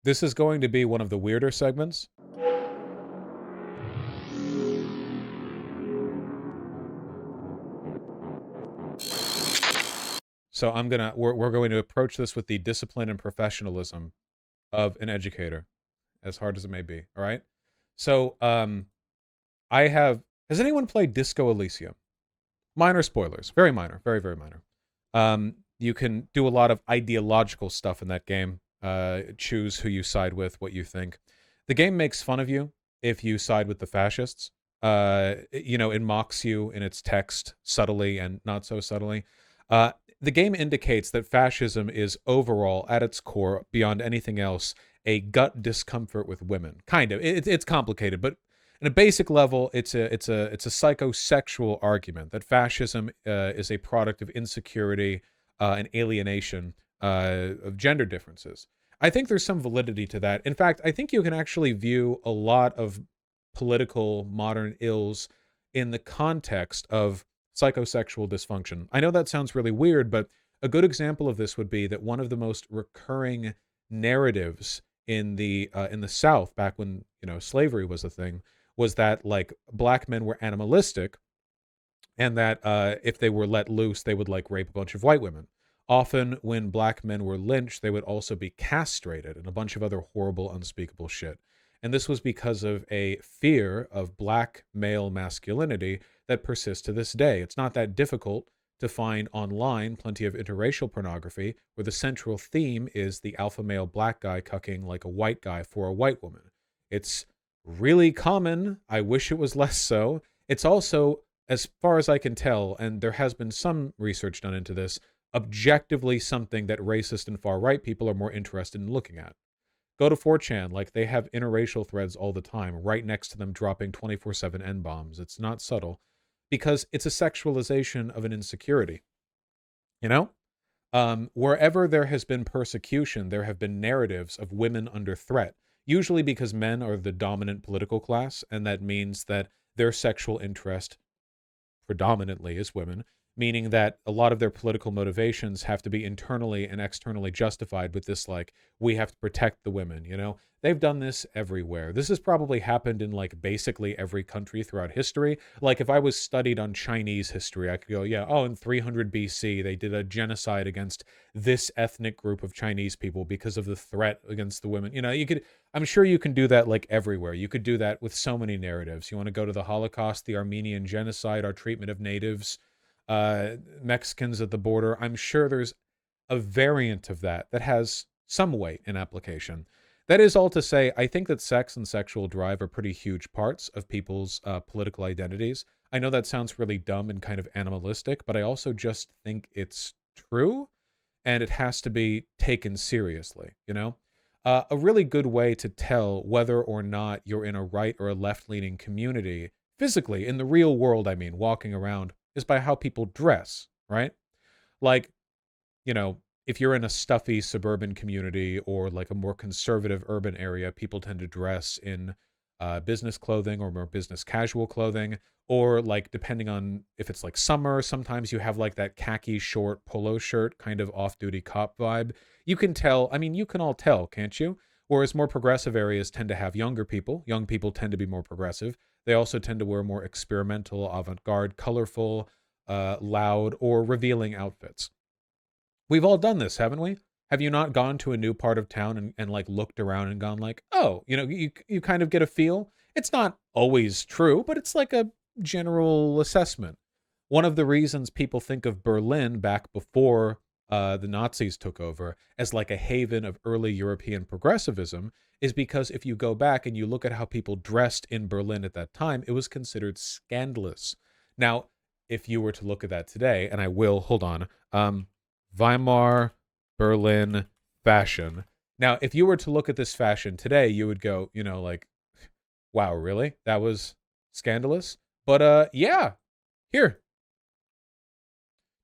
This is going to be one of the weirder segments. So we're going to approach this with the discipline and professionalism of an educator, as hard as it may be. All right. So I have. Has anyone played Disco Elysium? Minor spoilers, very minor, very very minor. You can do a lot of ideological stuff in that game. Choose who you side with, what you think. The game makes fun of you if you side with the fascists. It mocks you in its text subtly and not so subtly. The game indicates that fascism is overall, at its core, beyond anything else, a gut discomfort with women. Kind of. It's complicated, but in a basic level, it's a psychosexual argument that fascism is a product of insecurity and alienation of gender differences. I think there's some validity to that. In fact, I think you can actually view a lot of political modern ills in the context of psychosexual dysfunction. I know that sounds really weird, but a good example of this would be that one of the most recurring narratives in the South back when slavery was a thing was that like black men were animalistic and that if they were let loose, they would like rape a bunch of white women. Often, when black men were lynched, they would also be castrated and a bunch of other horrible, unspeakable shit. And this was because of a fear of black male masculinity that persists to this day. It's not that difficult to find online plenty of interracial pornography where the central theme is the alpha male black guy cucking like a white guy for a white woman. It's really common. I wish it was less so. It's also, as far as I can tell, and there has been some research done into this, objectively something that racist and far right people are more interested in looking at. Go to 4chan, like they have interracial threads all the time, right next to them dropping 24/7 N bombs. It's not subtle because it's a sexualization of an insecurity. You know? Wherever there has been persecution, there have been narratives of women under threat, usually because men are the dominant political class, and that means that their sexual interest predominantly is women, meaning that a lot of their political motivations have to be internally and externally justified with this, like, we have to protect the women, you know? They've done this everywhere. This has probably happened in, like, basically every country throughout history. Like, if I was studied on Chinese history, I could go, yeah, oh, in 300 BC, they did a genocide against this ethnic group of Chinese people because of the threat against the women. You know, I'm sure you can do that like everywhere. You could do that with so many narratives. You want to go to the Holocaust, the Armenian genocide, our treatment of natives, Mexicans at the border. I'm sure there's a variant of that that has some weight in application. That is all to say, I think that sex and sexual drive are pretty huge parts of people's political identities. I know that sounds really dumb and kind of animalistic, but I also just think it's true and it has to be taken seriously, you know? A really good way to tell whether or not you're in a right or a left leaning community, physically, in the real world, I mean, walking around, is by how people dress, right? Like, if you're in a stuffy suburban community or like a more conservative urban area, people tend to dress in business clothing or more business casual clothing. Or like depending on if it's like summer, sometimes you have like that khaki short polo shirt kind of off-duty cop vibe. You can tell. I mean, you can all tell, can't you? Whereas more progressive areas tend to have younger people. Young people tend to be more progressive. They also tend to wear more experimental, avant-garde, colorful, loud, or revealing outfits. We've all done this, haven't we? Have you not gone to a new part of town and like looked around and gone like, oh, you kind of get a feel. It's not always true, but it's like a general assessment. One of the reasons people think of Berlin back before the Nazis took over as like a haven of early European progressivism is because if you go back and you look at how people dressed in Berlin at that time, it was considered scandalous. Now, if you were to look at that today, and I will, hold on, Weimar, Berlin fashion. Now, if you were to look at this fashion today, you would go, like, wow, really? That was scandalous? But yeah, here.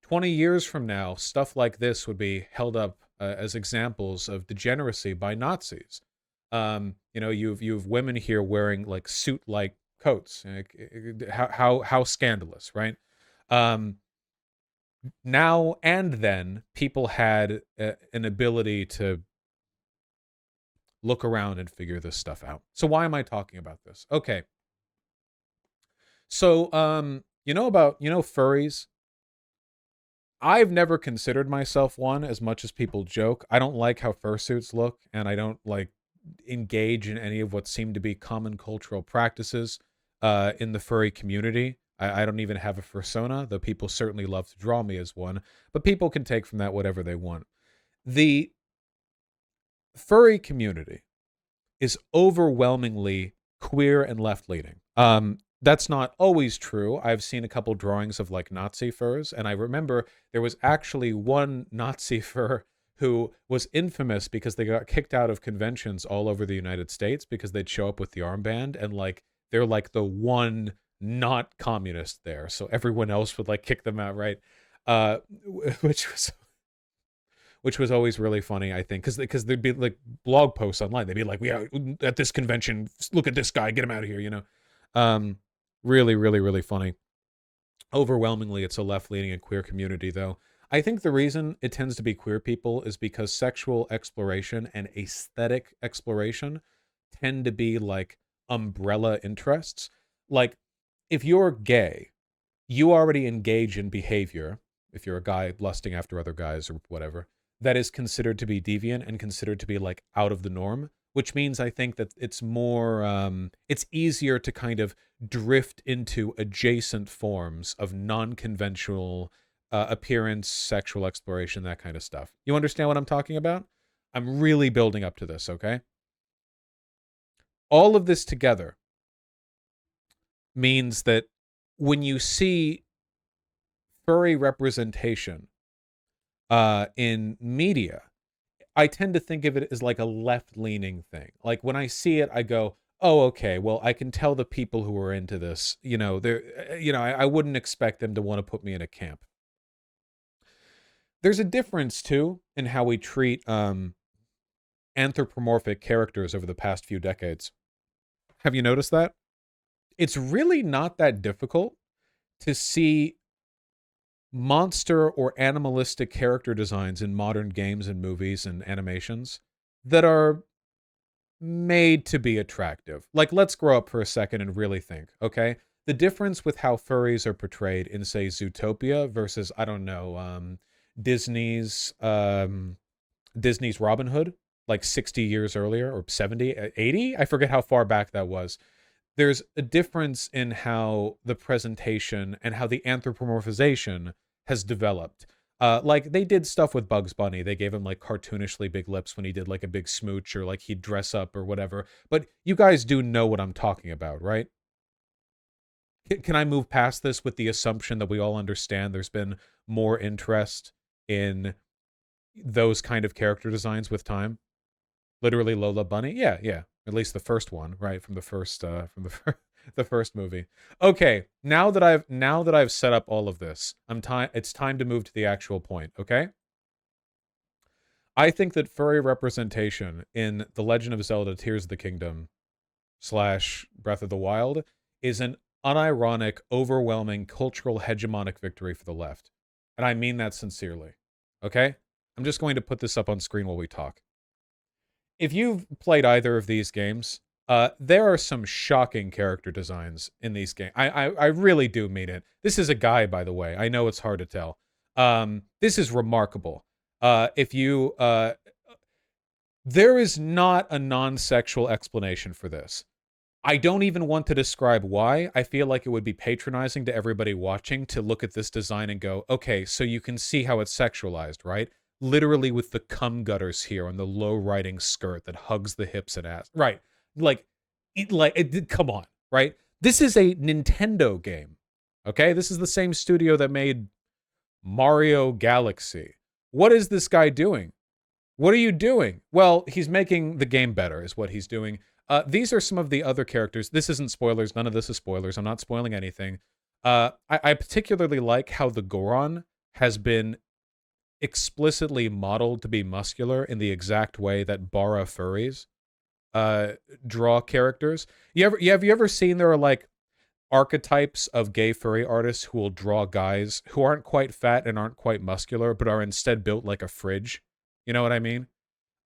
20 years from now, stuff like this would be held up as examples of degeneracy by Nazis. You've women here wearing like suit-like coats. Like, how scandalous, right? Now and then people had an ability to look around and figure this stuff out. So why am I talking about this? Okay. So, furries? I've never considered myself one as much as people joke. I don't like how fursuits look, and I don't like engage in any of what seem to be common cultural practices in the furry community. I don't even have a fursona, though people certainly love to draw me as one. But people can take from that whatever they want. The furry community is overwhelmingly queer and left-leaning. That's not always true. I've seen a couple drawings of like Nazi furs, and I remember there was actually one Nazi fur who was infamous because they got kicked out of conventions all over the United States because they'd show up with the armband, and like they're like the one not communist there, so everyone else would like kick them out, right? Which was always really funny, I think, because there'd be like blog posts online. They'd be like, "We are at this convention. Look at this guy. Get him out of here." Really, really, really funny. Overwhelmingly, it's a left-leaning and queer community, though. I think the reason it tends to be queer people is because sexual exploration and aesthetic exploration tend to be like umbrella interests. Like, if you're gay, you already engage in behavior, if you're a guy lusting after other guys or whatever, that is considered to be deviant and considered to be like out of the norm, which means I think that it's more, it's easier to kind of drift into adjacent forms of non-conventional appearance, sexual exploration, that kind of stuff. You understand what I'm talking about? I'm really building up to this, okay? All of this together means that when you see furry representation in media, I tend to think of it as like a left-leaning thing. Like when I see it, I go, "Oh, okay. Well, I can tell the people who are into this. I wouldn't expect them to want to put me in a camp." There's a difference too in how we treat anthropomorphic characters over the past few decades. Have you noticed that? It's really not that difficult to see monster or animalistic character designs in modern games and movies and animations that are made to be attractive. Like, let's grow up for a second and really think, okay? The difference with how furries are portrayed in, say, Zootopia versus, I don't know, Disney's Robin Hood, like 60 years earlier, or 70, 80? I forget how far back that was. There's a difference in how the presentation and how the anthropomorphization has developed. Like they did stuff with Bugs Bunny. They gave him like cartoonishly big lips when he did like a big smooch or like he'd dress up or whatever. But you guys do know what I'm talking about, right? Can I move past this with the assumption that we all understand there's been more interest in those kind of character designs with time? Literally Lola Bunny? Yeah, yeah. At least the first one, right? From the first the first movie. Okay, now that I've set up all of this, it's time to move to the actual point, okay? I think that furry representation in The Legend of Zelda Tears of the Kingdom / Breath of the Wild is an unironic, overwhelming cultural hegemonic victory for the left. And I mean that sincerely. Okay? I'm just going to put this up on screen while we talk. If you've played either of these games, there are some shocking character designs in these games. I really do mean it. This is a guy, by the way. I know it's hard to tell. This is remarkable. There is not a non-sexual explanation for this. I don't even want to describe why. I feel like it would be patronizing to everybody watching to look at this design and go, okay, so you can see how it's sexualized, right? Literally with the cum gutters here on the low-riding skirt that hugs the hips and ass. Right. Come on, right? This is a Nintendo game, okay? This is the same studio that made Mario Galaxy. What is this guy doing? What are you doing? Well, he's making the game better is what he's doing. These are some of the other characters. This isn't spoilers. None of this is spoilers. I'm not spoiling anything. I particularly like how the Goron has been explicitly modeled to be muscular in the exact way that Bara furries draw characters. Have you ever seen there are like archetypes of gay furry artists who will draw guys who aren't quite fat and aren't quite muscular, but are instead built like a fridge? You know what I mean?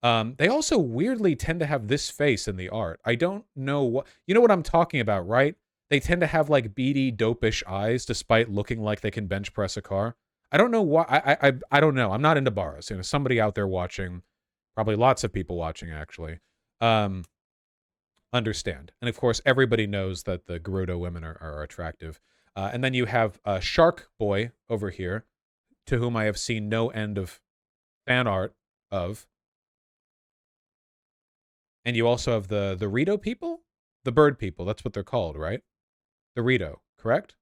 They also weirdly tend to have this face in the art. I don't know what you know what I'm talking about, right? They tend to have like beady, dopish eyes, despite looking like they can bench press a car. I don't know why. I don't know. I'm not into bars. You know, somebody out there watching, probably lots of people watching actually, um, understand. And of course, everybody knows that the Gerudo women are attractive. And then you have Shark Boy over here, to whom I have seen no end of fan art of. And you also have the Rito people? The bird people, that's what they're called, right? The Rito, correct?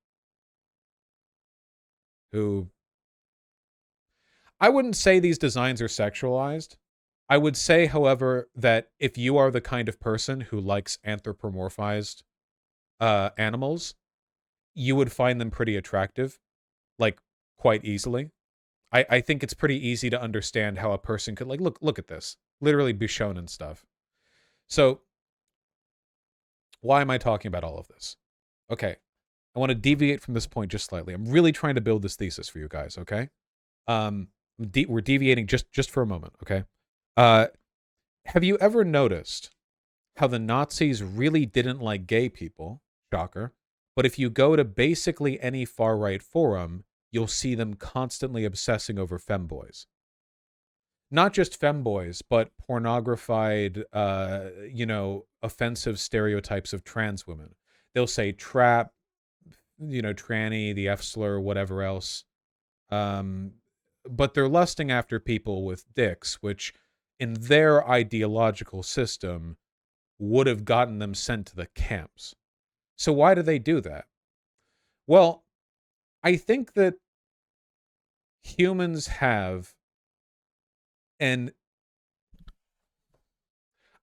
Who I wouldn't say these designs are sexualized. I would say, however, that if you are the kind of person who likes anthropomorphized animals, you would find them pretty attractive, like quite easily. I think it's pretty easy to understand how a person could like look at this. Literally Bouchon and stuff. So why am I talking about all of this? Okay. I want to deviate from this point just slightly. I'm really trying to build this thesis for you guys, okay? Um, we're deviating just for a moment, okay? Uh, have you ever noticed how the Nazis really didn't like gay people? Shocker. But if you go to basically any far right forum, you'll see them constantly obsessing over femboys. Not just femboys, but pornographied, offensive stereotypes of trans women. They'll say trap, tranny, the F slur, whatever else. Um, but they're lusting after people with dicks, which in their ideological system would have gotten them sent to the camps. So why do they do that? Well, I think that humans have, and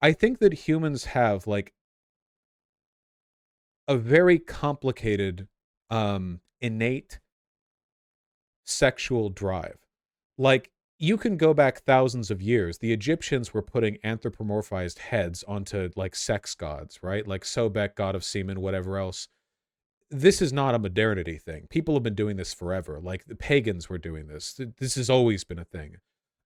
I think that humans have like a very complicated, innate sexual drive. Like, you can go back thousands of years. The Egyptians were putting anthropomorphized heads onto like sex gods, right? Like Sobek, god of semen, whatever else. This is not a modernity thing. People have been doing this forever. Like the pagans were doing this. This has always been a thing.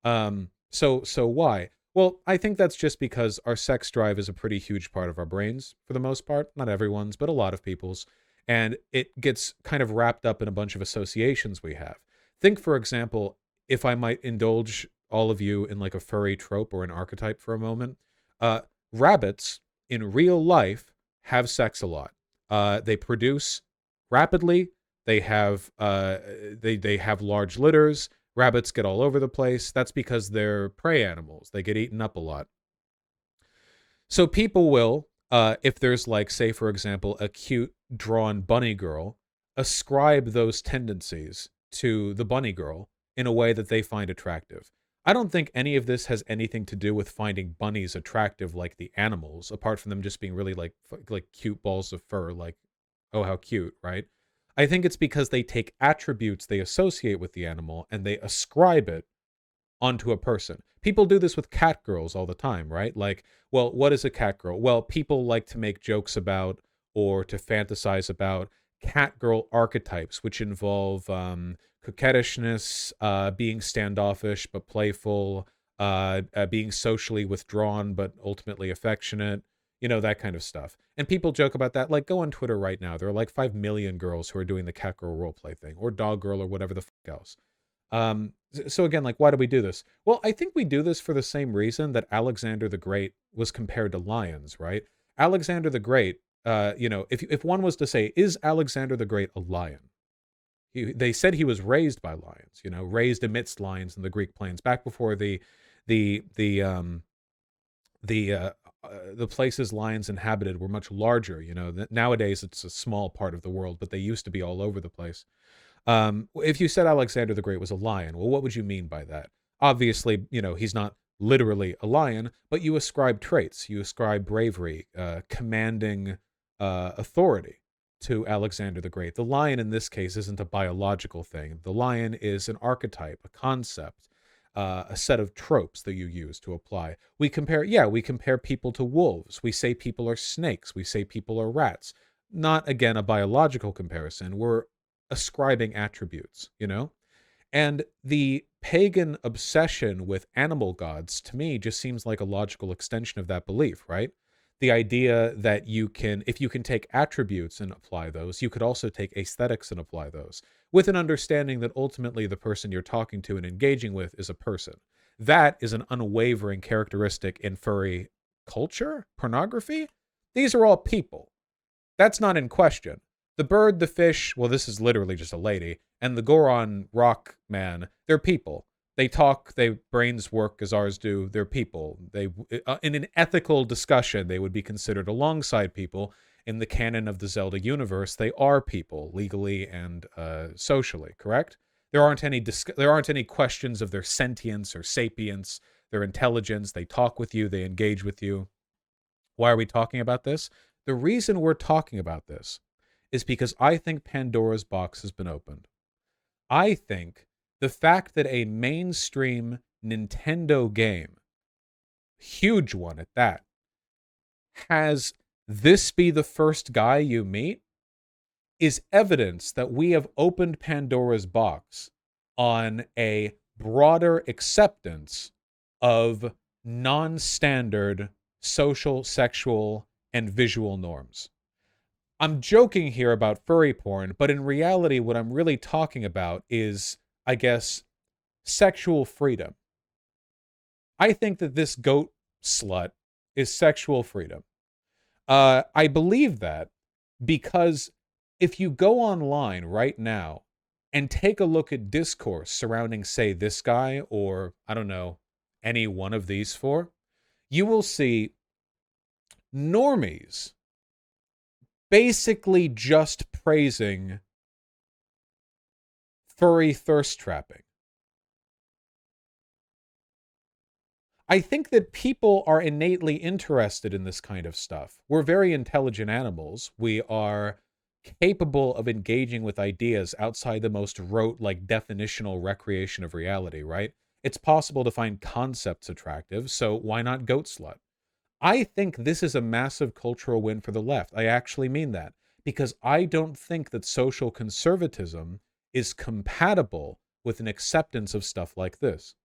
So why? Well, I think that's just because our sex drive is a pretty huge part of our brains for the most part. Not everyone's, but a lot of people's. And it gets kind of wrapped up in a bunch of associations we have. Think, for example, if I might indulge all of you in like a furry trope or an archetype for a moment, uh, rabbits in real life have sex a lot. They produce rapidly. They have large litters. Rabbits get all over the place. That's because they're prey animals. They get eaten up a lot. So people will, if there's like, say, for example, a cute drawn bunny girl, ascribe those tendencies to the bunny girl in a way that they find attractive. I don't think any of this has anything to do with finding bunnies attractive like the animals, apart from them just being really like cute balls of fur, like, oh, how cute, right? I think it's because they take attributes they associate with the animal and they ascribe it onto a person. People do this with cat girls all the time, right? Like, well, what is a cat girl? Well, people like to make jokes about or to fantasize about cat girl archetypes, which involve coquettishness, being standoffish but playful, being socially withdrawn but ultimately affectionate, that kind of stuff. And people joke about that. Like, go on Twitter right now. There are like 5 million girls who are doing the cat girl roleplay thing, or dog girl, or whatever the fuck else. So again, like, why do we do this? Well, I think we do this for the same reason that Alexander the Great was compared to lions, right? Alexander the Great, if one was to say, is Alexander the Great a lion? They said he was raised by lions, raised amidst lions in the Greek plains, back before the the places lions inhabited were much larger. Nowadays it's a small part of the world, but they used to be all over the place. If you said Alexander the Great was a lion, well, what would you mean by that? Obviously, he's not literally a lion, but you ascribe traits, you ascribe bravery, commanding authority to Alexander the Great. The lion in this case isn't a biological thing. The lion is an archetype, a concept, a set of tropes that you use to apply. We compare people to wolves. We say people are snakes. We say people are rats. Not, again, a biological comparison. We're ascribing attributes, And the pagan obsession with animal gods, to me, just seems like a logical extension of that belief, right? The idea that you can, if you can take attributes and apply those, you could also take aesthetics and apply those, with an understanding that ultimately the person you're talking to and engaging with is a person. That is an unwavering characteristic in furry culture, pornography. These are all people. That's not in question. The bird, the fish, well, this is literally just a lady, and the Goron rock man, they're people. They talk, their brains work as ours do. They're people. They, in an ethical discussion, they would be considered alongside people. In the canon of the Zelda universe, they are people, legally and socially, correct? There aren't any questions of their sentience or sapience, their intelligence. They talk with you, they engage with you. Why are we talking about this? The reason we're talking about this is because I think Pandora's box has been opened. I think the fact that a mainstream Nintendo game, huge one at that, has this be the first guy you meet is evidence that we have opened Pandora's box on a broader acceptance of non-standard social, sexual, and visual norms. I'm joking here about furry porn, but in reality, what I'm really talking about is, I guess, sexual freedom. I think that this goat slut is sexual freedom. I believe that because if you go online right now and take a look at discourse surrounding, say, this guy or, I don't know, any one of these four, you will see normies basically just praising furry thirst trapping. I think that people are innately interested in this kind of stuff. We're very intelligent animals. We are capable of engaging with ideas outside the most rote, like definitional recreation of reality, right? It's possible to find concepts attractive, so why not goat slut? I think this is a massive cultural win for the left. I actually mean that because I don't think that social conservatism is compatible with an acceptance of stuff like this.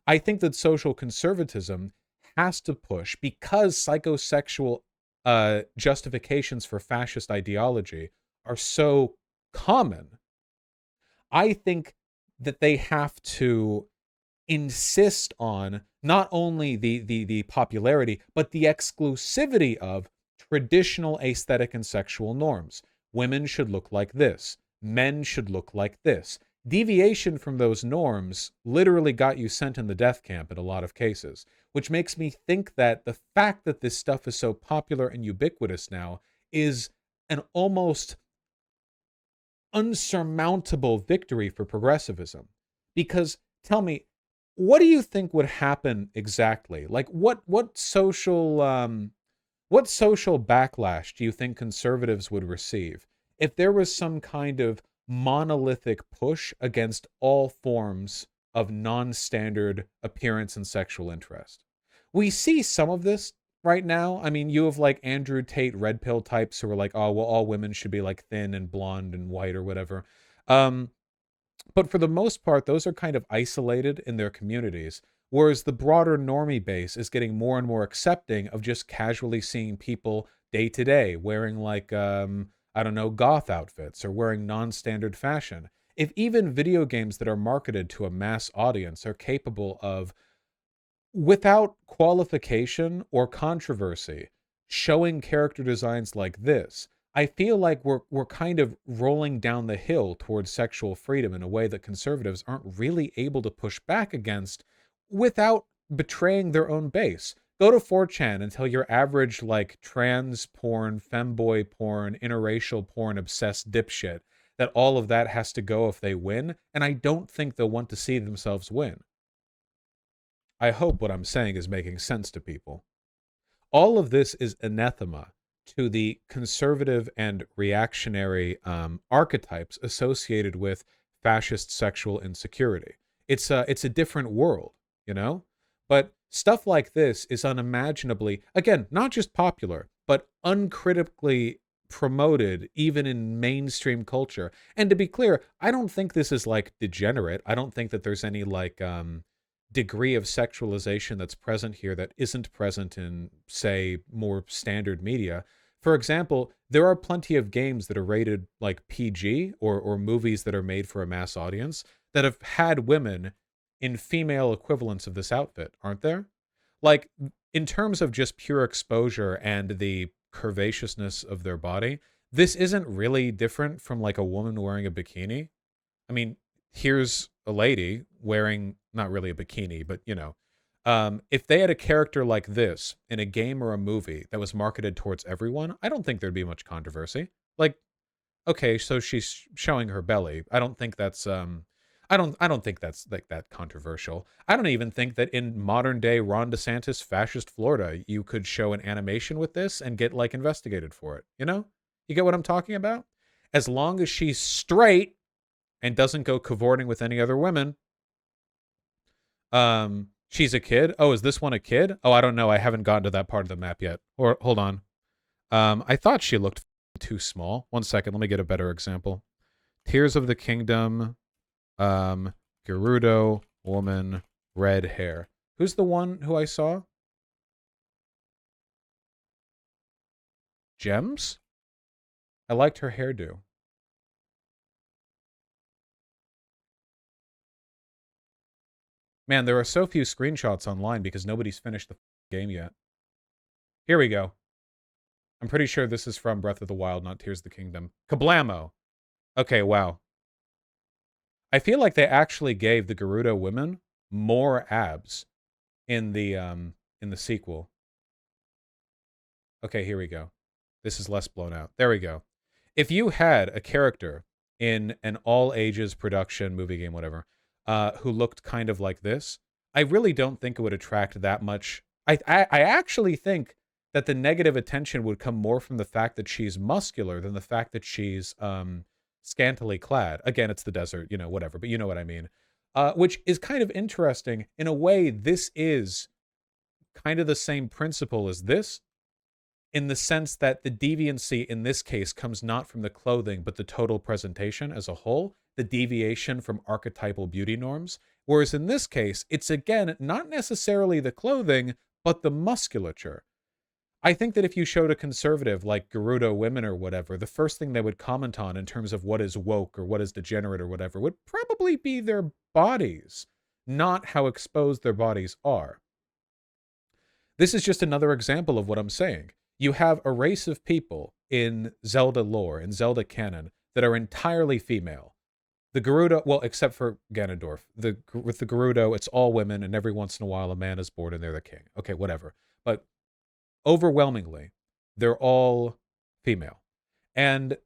I think that social conservatism has to push because psychosexual justifications for fascist ideology are so common. I think that they have to insist on not only the popularity, but the exclusivity of traditional aesthetic and sexual norms. Women should look like this. Men should look like this. Deviation from those norms literally got you sent in the death camp in a lot of cases, which makes me think that the fact that this stuff is so popular and ubiquitous now is an almost unsurmountable victory for progressivism. Because tell me, what do you think would happen exactly? Like what social backlash do you think conservatives would receive if there was some kind of monolithic push against all forms of non-standard appearance and sexual interest? We see some of this right now. I mean, you have like Andrew Tate red pill types who are like, oh, well, all women should be like thin and blonde and white or whatever. But for the most part, those are kind of isolated in their communities, whereas the broader normie base is getting more and more accepting of just casually seeing people day to day wearing like, I don't know, goth outfits or wearing non-standard fashion. If even video games that are marketed to a mass audience are capable of, without qualification or controversy, showing character designs like this, I feel like we're kind of rolling down the hill towards sexual freedom in a way that conservatives aren't really able to push back against without betraying their own base. Go to 4chan and tell your average like trans porn, femboy porn, interracial porn obsessed dipshit that all of that has to go if they win, and I don't think they'll want to see themselves win. I hope what I'm saying is making sense to people. All of this is anathema to the conservative and reactionary archetypes associated with fascist sexual insecurity. It's a different world, you know? But stuff like this is unimaginably, again, not just popular, but uncritically promoted even in mainstream culture. And to be clear, I don't think this is like degenerate. I don't think that there's any like degree of sexualization that's present here that isn't present in, say, more standard media. For example, there are plenty of games that are rated like PG, or movies that are made for a mass audience that have had women in female equivalents of this outfit, aren't there? Like, in terms of just pure exposure and the curvaceousness of their body, this isn't really different from like a woman wearing a bikini. I mean, here's a lady wearing not really a bikini, but if they had a character like this in a game or a movie that was marketed towards everyone, I don't think there'd be much controversy. Like, okay, so she's showing her belly. I don't think that's like that controversial. I don't even think that in modern day Ron DeSantis fascist Florida, you could show an animation with this and get like investigated for it. You know? You get what I'm talking about? As long as she's straight and doesn't go cavorting with any other women. She's a kid. Oh, is this one a kid? Oh, I don't know. I haven't gotten to that part of the map yet. Or hold on. I thought she looked too small. One second, let me get a better example. Tears of the Kingdom, Gerudo, woman, red hair. Who's the one who I saw? Gems? I liked her hairdo. Man, there are so few screenshots online because nobody's finished the game yet. Here we go. I'm pretty sure this is from Breath of the Wild, not Tears of the Kingdom. Kablamo! Okay, wow. I feel like they actually gave the Gerudo women more abs in the sequel. Okay, here we go. This is less blown out. There we go. If you had a character in an all ages production, movie, game, whatever, who looked kind of like this, I really don't think it would attract that much. I actually think that the negative attention would come more from the fact that she's muscular than the fact that she's scantily clad. Again, it's the desert, whatever, but you know what I mean. Which is kind of interesting. In a way, this is kind of the same principle as this, in the sense that the deviancy in this case comes not from the clothing, but the total presentation as a whole, the deviation from archetypal beauty norms. Whereas in this case, it's again, not necessarily the clothing, but the musculature. I think that if you showed a conservative like Gerudo women or whatever, the first thing they would comment on in terms of what is woke or what is degenerate or whatever would probably be their bodies, not how exposed their bodies are. This is just another example of what I'm saying. You have a race of people in Zelda lore, in Zelda canon, that are entirely female. The Gerudo, well, except for Ganondorf. With the Gerudo, it's all women, and every once in a while a man is born and they're the king. Okay, whatever. But overwhelmingly, they're all female. And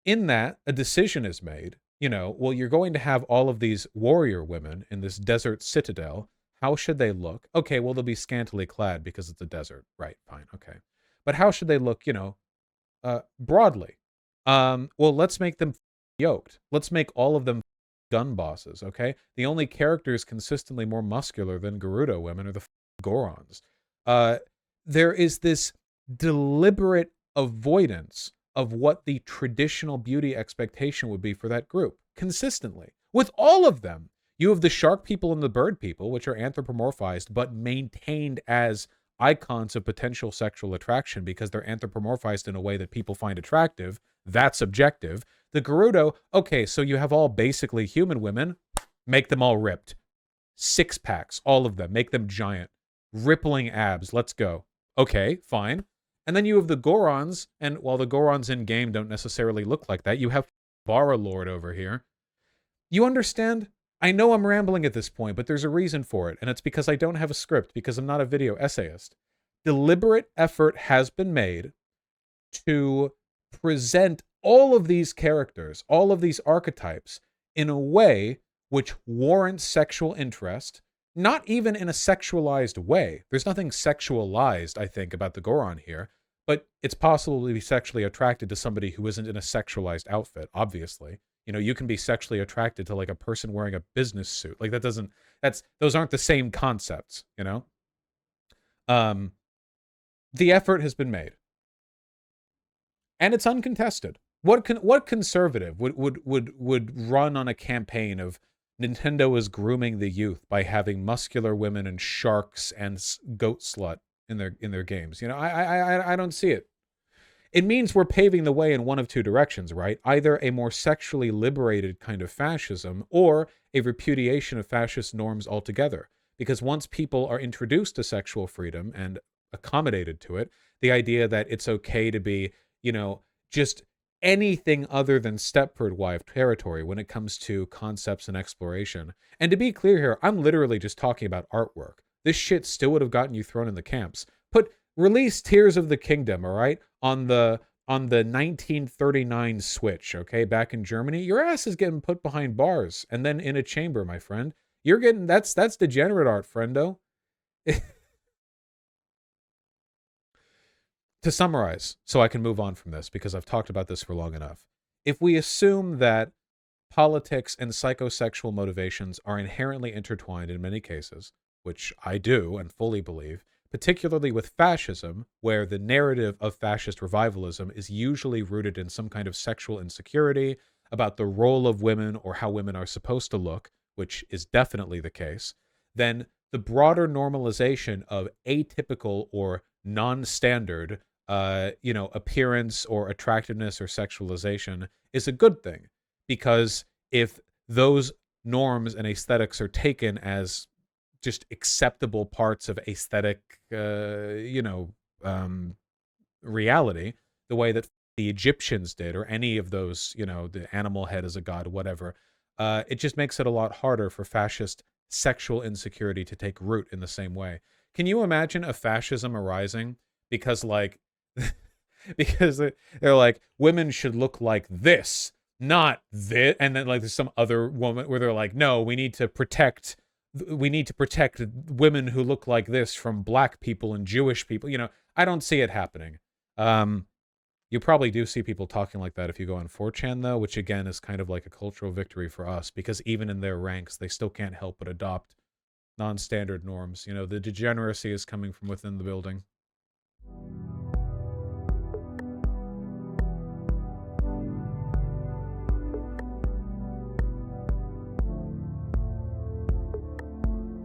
in that, a decision is made. Well, you're going to have all of these warrior women in this desert citadel. How should they look? Okay, well, they'll be scantily clad because it's a desert. Right, fine, okay. But how should they look, broadly? Well, let's make them yoked. Let's make all of them gun bosses, okay? The only characters consistently more muscular than Gerudo women are the Gorons. There is this deliberate avoidance of what the traditional beauty expectation would be for that group, consistently. With all of them. You have the shark people and the bird people, which are anthropomorphized, but maintained as icons of potential sexual attraction because they're anthropomorphized in a way that people find attractive. That's objective. The Gerudo, okay, so you have all basically human women, make them all ripped. Six packs, all of them, make them giant. Rippling abs, let's go. Okay, fine. And then you have the Gorons, and while the Gorons in game don't necessarily look like that, you have Vara Lord over here. You understand? I know I'm rambling at this point, but there's a reason for it, and it's because I don't have a script, because I'm not a video essayist. Deliberate effort has been made to present all of these characters, all of these archetypes, in a way which warrants sexual interest, not even in a sexualized way. There's nothing sexualized, I think, about the Goron here, but it's possible to be sexually attracted to somebody who isn't in a sexualized outfit, obviously. You can be sexually attracted to like a person wearing a business suit. Like those aren't the same concepts, The effort has been made. and it's uncontested. What conservative would run on a campaign of Nintendo is grooming the youth by having muscular women and sharks and goat slut in their games? You know, I don't see it. It means we're paving the way in one of two directions, right? Either a more sexually liberated kind of fascism or a repudiation of fascist norms altogether. Because once people are introduced to sexual freedom and accommodated to it, the idea that it's okay to be, you know, just anything other than Stepford wife territory when it comes to concepts and exploration. And to be clear here, I'm literally just talking about artwork. This shit still would have gotten you thrown in the camps. Release Tears of the Kingdom, all right, on the 1939 Switch, okay, back in Germany. Your ass is getting put behind bars and then in a chamber, my friend. You're getting that's degenerate art, friendo. To summarize, so I can move on from this because I've talked about this for long enough. If we assume that politics and psychosexual motivations are inherently intertwined in many cases, which I do and fully believe, particularly with fascism, where the narrative of fascist revivalism is usually rooted in some kind of sexual insecurity about the role of women or how women are supposed to look, which is definitely the case, then the broader normalization of atypical or non-standard appearance or attractiveness or sexualization is a good thing, because if those norms and aesthetics are taken as just acceptable parts of aesthetic, reality, the way that the Egyptians did, or any of those, the animal head as a god, whatever, it just makes it a lot harder for fascist sexual insecurity to take root in the same way. Can you imagine a fascism arising because, like, because they're like, women should look like this, not this, and then like there's some other woman where they're like, no, we need to protect women who look like this from black people and Jewish people. I don't see it happening. You probably do see people talking like that if you go on 4chan, though, which again is kind of like a cultural victory for us, because even in their ranks, they still can't help but adopt non-standard norms. The degeneracy is coming from within the building.